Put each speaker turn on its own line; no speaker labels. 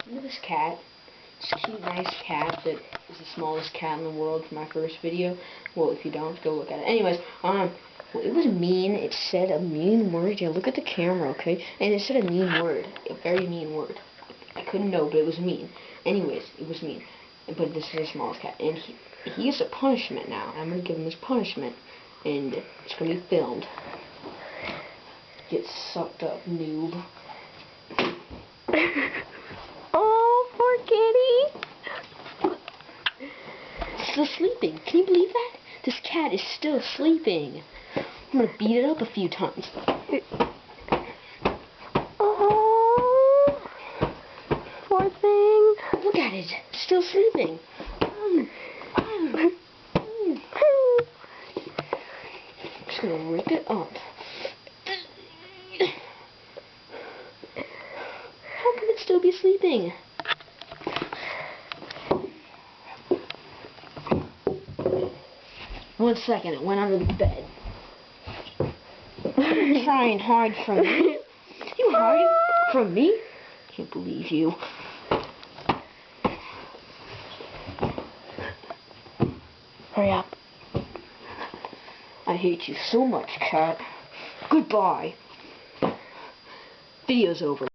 Look at this cat. This cute, nice cat that is the smallest cat in the world from my first video. Well, if you don't, go look at it. Anyways, well, it was mean. It said a mean word. Yeah, look at the camera, okay? And it said a mean word. A very mean word. I couldn't know, but it was mean. Anyways, it was mean. But this is the smallest cat. And he is a punishment now. I'm going to give him his punishment. And it's going to be filmed. Get sucked up, noob.
Oh, poor kitty.
Still sleeping. Can you believe that? This cat is still sleeping. I'm gonna beat it up a few times.
Oh, poor thing.
Look at it. Still sleeping. I'm just gonna rip it up. How can it still be sleeping? One second, it went under the bed. Try and hide from me. You hide from me? Can't believe you.
Hurry up.
I hate you so much, cat. Goodbye. Video's over.